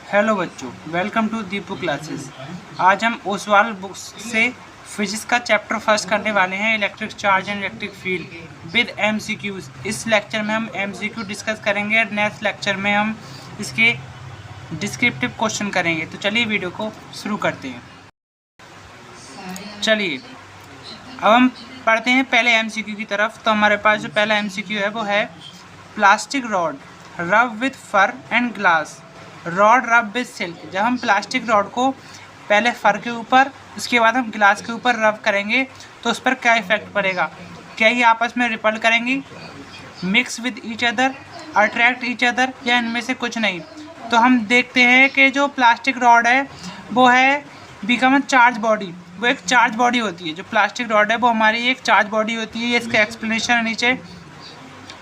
Hello बच्चों, welcome to Deepu classes. आज हम ओसवाल बुक्स से फिजिक्स का चैप्टर फर्स्ट करने वाले हैं, electric charge and electric field with MCQs. इस लेक्चर में हम एमसीक्यू डिस्कस करेंगे और नेक्स्ट लेक्चर में हम इसके डिस्क्रिप्टिव क्वेश्चन करेंगे। तो चलिए वीडियो को शुरू करते हैं। चलिए अब हम पढ़ते हैं पहले एमसीक्यू की तरफ। तो हमारे पास जो पहला एमसीक्यू है वो है plastic rod rub with fur and glass, rod rub with silk. जब हम प्लास्टिक रॉड को पहले फर के ऊपर, उसके बाद हम ग्लास के ऊपर रब करेंगे तो उस पर क्या इफेक्ट पड़ेगा? क्या ये आपस में रिपल करेंगी, mix with each other, attract each other, या इनमें से कुछ नहीं? तो हम देखते हैं कि जो प्लास्टिक रॉड है वो है बिकम अ चार्ज बॉडी। वो एक चार्ज बॉडी होती है। जो प्लास्टिक रॉड है वो हमारी एक चार्ज बॉडी होती है। ये इसका एक्सप्लेनेशन है नीचे।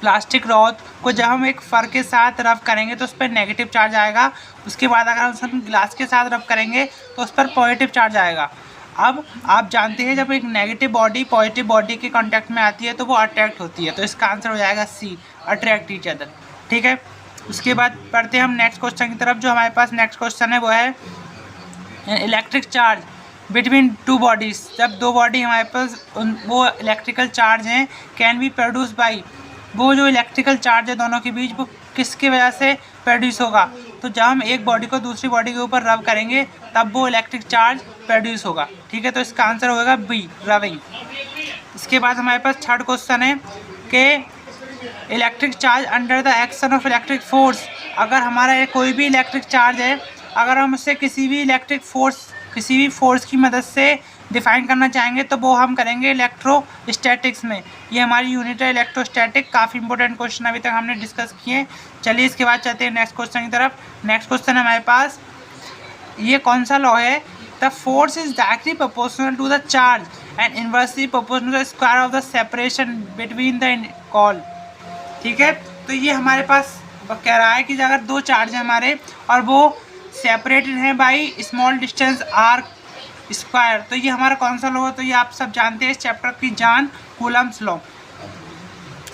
प्लास्टिक रॉड को जब हम एक फर के साथ रब करेंगे तो उस पर नेगेटिव चार्ज आएगा। उसके बाद अगर हम ग्लास के साथ रब करेंगे तो उस पर पॉजिटिव चार्ज आएगा। अब आप जानते हैं जब एक नेगेटिव बॉडी पॉजिटिव बॉडी के कांटेक्ट में आती है तो वो अट्रैक्ट होती है। तो इसका आंसर हो जाएगा सी, अट्रैक्ट ईच अदर। ठीक है, उसके बाद पढ़ते हैं हम नेक्स्ट क्वेश्चन की तरफ। जो हमारे पास नेक्स्ट क्वेश्चन है वो है electric charge between two bodies. जब दो बॉडी हमारे पास वो इलेक्ट्रिकल चार्ज हैं कैन बी प्रोड्यूस बाई, वो जो इलेक्ट्रिकल चार्ज है दोनों के बीच वो किसकी वजह से प्रोड्यूस होगा? तो जब हम एक बॉडी को दूसरी बॉडी के ऊपर रब करेंगे तब वो इलेक्ट्रिक चार्ज प्रोड्यूस होगा। ठीक है, तो इसका आंसर होगा बी, रबिंग। इसके बाद हमारे पास थर्ड क्वेश्चन है कि electric charge under the action of electric force. अगर हमारा कोई भी इलेक्ट्रिक चार्ज है, अगर हम उससे किसी भी फोर्स की मदद से डिफाइन करना चाहेंगे तो वो हम करेंगे इलेक्ट्रोस्टैटिक्स में। ये हमारी यूनिट है इलेक्ट्रोस्टैटिक। काफ़ी इंपॉर्टेंट क्वेश्चन अभी तक हमने डिस्कस किए। चलिए इसके बाद चलते हैं नेक्स्ट क्वेश्चन की तरफ। नेक्स्ट क्वेश्चन है हमारे पास, ये कौन सा लॉ है? The force is directly proportional to the charge and inversely proportional to the square of the separation between the call. ठीक है, तो ये हमारे पास कह रहा है कि अगर दो चार्ज हैं हमारे और वो सेपरेटेड हैं by small distance R square, तो ये हमारा कौन सा लॉ है? तो ये आप सब जानते हैं, इस चैप्टर की जान, कूलम्स लॉ।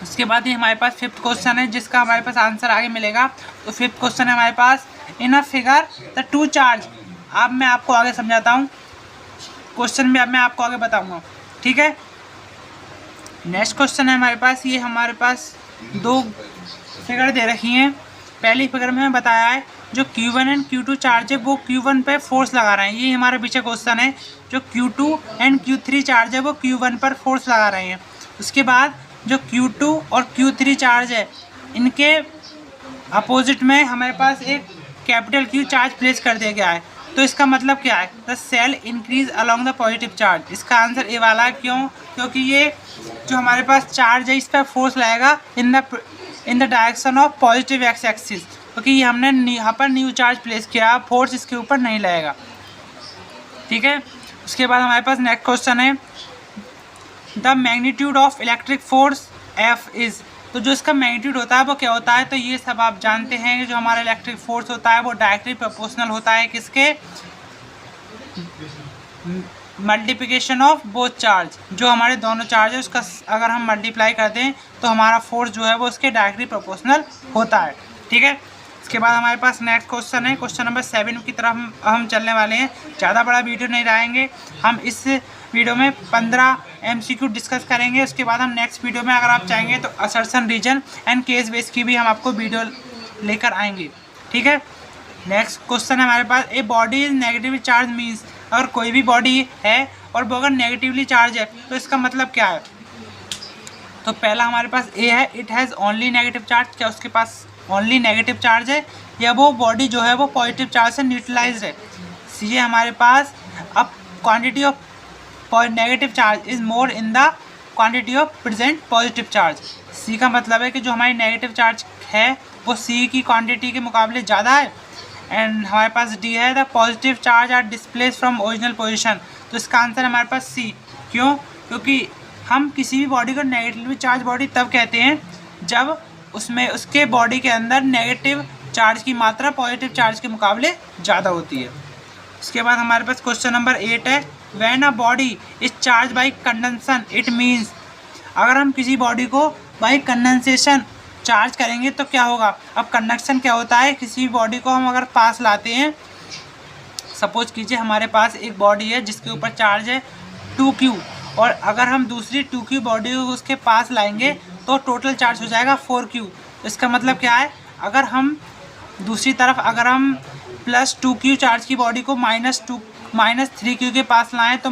उसके बाद ये हमारे पास फिफ्थ क्वेश्चन है जिसका हमारे पास आंसर आगे मिलेगा। तो फिफ्थ क्वेश्चन है हमारे पास, in a figure the two charge. अब मैं आपको आगे समझाता हूँ, क्वेश्चन में अब मैं आपको आगे बताऊँगा। ठीक है, नेक्स्ट क्वेश्चन है हमारे पास, ये हमारे पास दो फिगर दे रखी हैं। पहली फिगर में हमें बताया है जो Q1 एंड Q2 चार्ज है वो Q1 पे फोर्स लगा रहे हैं। ये हमारे पीछे क्वेश्चन है। जो Q2 एंड Q3 चार्ज है वो Q1 पर फोर्स लगा रहे हैं। उसके बाद जो Q2 और Q3 चार्ज है इनके अपोजिट में हमारे पास एक कैपिटल Q चार्ज प्लेस कर दिया गया है। तो इसका मतलब क्या है? The cell increase along the positive charge. इसका आंसर ए वाला है। क्यों? क्योंकि ये जो हमारे पास चार्ज है इस पर फोर्स लगेगा in the direction of positive x axis, क्योंकि ये हमने यहाँ पर न्यू चार्ज प्लेस किया, फोर्स इसके ऊपर नहीं लगेगा। ठीक है, उसके बाद हमारे पास नेक्स्ट क्वेश्चन है the magnitude of electric force F is. तो जो इसका मैग्नीट्यूड होता है वो क्या होता है? तो ये सब आप जानते हैं कि जो हमारा इलेक्ट्रिक फोर्स होता है वो डायरेक्टली प्रोपोर्शनल होता है किसके? Multiplication of both charge. जो हमारे दोनों चार्ज है उसका अगर हम मल्टीप्लाई कर दें तो हमारा फोर्स जो है वो उसके डायरेक्टली प्रोपोर्शनल होता है। ठीक है, इसके बाद हमारे पास नेक्स्ट क्वेश्चन है, क्वेश्चन नंबर 7 की तरफ हम चलने वाले हैं। ज़्यादा बड़ा वीडियो नहीं रहेंगे, हम इस वीडियो में 15 MCQ डिस्कस करेंगे। उसके बाद हम नेक्स्ट वीडियो में अगर आप चाहेंगे तो assertion reason and case base की भी हम आपको वीडियो लेकर आएंगे। ठीक है, नेक्स्ट क्वेश्चन है हमारे पास, a body is negatively charge means. अगर कोई भी बॉडी है और वो अगर नेगेटिवली चार्ज है तो इसका मतलब क्या है? तो पहला हमारे पास ए है, it has only negative charge. क्या उसके पास ओनली नेगेटिव चार्ज है या वो बॉडी जो है वो पॉजिटिव चार्ज से न्यूट्रलाइज्ड है? सी है हमारे पास, अब quantity of negative charge is more in the quantity of present positive charge. C का मतलब है कि जो हमारी नेगेटिव चार्ज है वो सी की क्वांटिटी के मुकाबले ज़्यादा है। एंड हमारे पास डी है, the positive charge are displace from original position. तो इसका आंसर हमारे पास सी। क्यों? क्योंकि हम किसी भी बॉडी को नेगेटिवली चार्ज बॉडी तब कहते हैं जब उसमें उसके बॉडी के अंदर नेगेटिव चार्ज की मात्रा पॉजिटिव चार्ज के मुकाबले ज़्यादा होती है। इसके बाद हमारे पास क्वेश्चन नंबर 8 है, when a body is charge by condensation it means. अगर हम किसी बॉडी को बाई कंडेंसेशन चार्ज करेंगे तो क्या होगा। अब कंडक्शन क्या होता है, किसी भी बॉडी को हम अगर पास लाते हैं, सपोज कीजिए हमारे पास एक बॉडी है जिसके ऊपर चार्ज है 2Q, और अगर हम दूसरी 2Q बॉडी को उसके पास लाएंगे तो टोटल चार्ज हो जाएगा 4Q। इसका मतलब क्या है, अगर हम दूसरी तरफ अगर हम प्लस 2Q चार्ज की बॉडी को माइनस 3Q के पास लाएं तो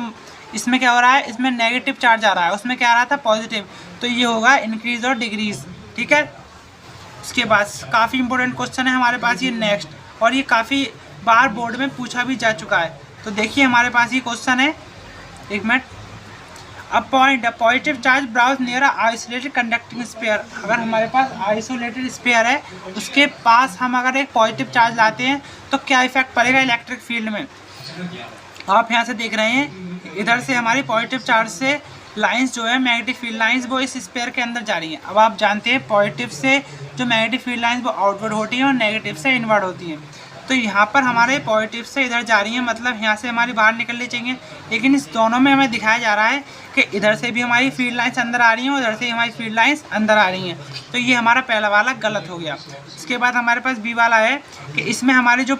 इसमें क्या हो रहा है, इसमें नेगेटिव चार्ज आ रहा है, उसमें क्या आ रहा था पॉजिटिव, तो ये होगा इंक्रीज और डिक्रीज। ठीक है, उसके बाद काफ़ी इंपॉर्टेंट क्वेश्चन है हमारे पास ये नेक्स्ट, और ये काफ़ी बार बोर्ड में पूछा भी जा चुका है। तो देखिए हमारे पास ये क्वेश्चन है, एक मिनट। अब point, positive charge browse near isolated conducting sphere. अगर हमारे पास आइसोलेटेड स्फीयर है उसके पास हम अगर एक पॉजिटिव चार्ज लाते हैं तो क्या इफेक्ट पड़ेगा इलेक्ट्रिक फील्ड में। आप यहाँ से देख रहे हैं इधर से हमारी पॉजिटिव चार्ज से लाइंस जो है मैग्नेटिक फील्ड लाइंस वो इस स्फीयर के अंदर जा रही हैं। अब आप जानते हैं पॉजिटिव से जो मैग्नेटिक फील्ड लाइंस वो आउटवर्ड होती हैं और नेगेटिव से इनवर्ड होती हैं। तो यहाँ पर हमारे पॉजिटिव से इधर जा रही हैं, मतलब यहाँ से हमारी बाहर निकलनी चाहिए, लेकिन इस दोनों में हमें दिखाया जा रहा है कि इधर से भी हमारी फील्ड लाइंस अंदर आ रही हैं और इधर से हमारी फील्ड लाइंस अंदर आ रही हैं। तो ये हमारा पहला वाला गलत हो गया। इसके बाद हमारे पास बी वाला है कि इसमें हमारी जो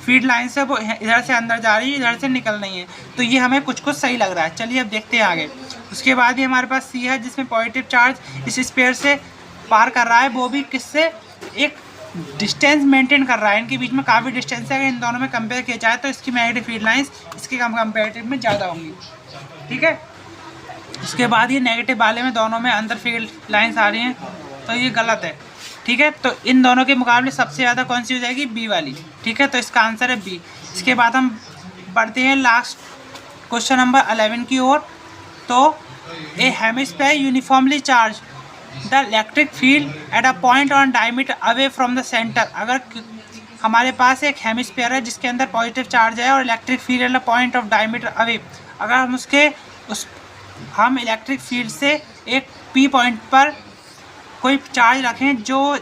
फील्ड लाइंस है वो इधर से अंदर जा रही है, इधर से निकल रही है। तो ये हमें कुछ सही लग रहा है। चलिए अब देखते हैं आगे। उसके बाद ही हमारे पास सी है जिसमें पॉजिटिव चार्ज इस स्फीयर से पार कर रहा है, वो भी किससे, एक डिस्टेंस मेंटेन कर रहा है, इनके बीच में काफ़ी डिस्टेंस है। अगर इन दोनों में कंपेयर किया जाए तो इसकी मैग्नेटिक फील्ड लाइंस इसके कंपेरेटिव में ज़्यादा होंगी। ठीक है, उसके बाद ये नेगेटिव वाले में दोनों में अंदर फील्ड लाइंस आ रही हैं, तो ये गलत है। ठीक है, तो इन दोनों के मुकाबले सबसे ज़्यादा कौन सी हो जाएगी, बी वाली। ठीक है, तो इसका आंसर है बी। इसके बाद हम बढ़ते हैं लास्ट क्वेश्चन नंबर 11 की ओर। तो a hemisphere uniformly charge the electric field at a point on diameter away from the centre. अगर हमारे पास एक हेमिस्फीयर है जिसके अंदर पॉजिटिव चार्ज है और electric field at a point of diameter away, अगर हम हम इलेक्ट्रिक फील्ड से एक पी पॉइंट पर कोई चार्ज रखें जो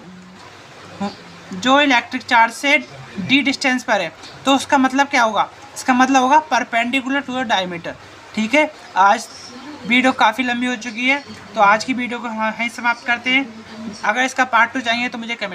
इलेक्ट्रिक चार्ज से डी डिस्टेंस पर है, तो उसका मतलब क्या होगा, इसका मतलब होगा परपेंडिकुलर टू द डायमीटर। ठीक है, आज वीडियो काफ़ी लंबी हो चुकी है, तो आज की वीडियो को हम यहीं समाप्त करते हैं। अगर इसका पार्ट 2 चाहिए तो मुझे कमेंट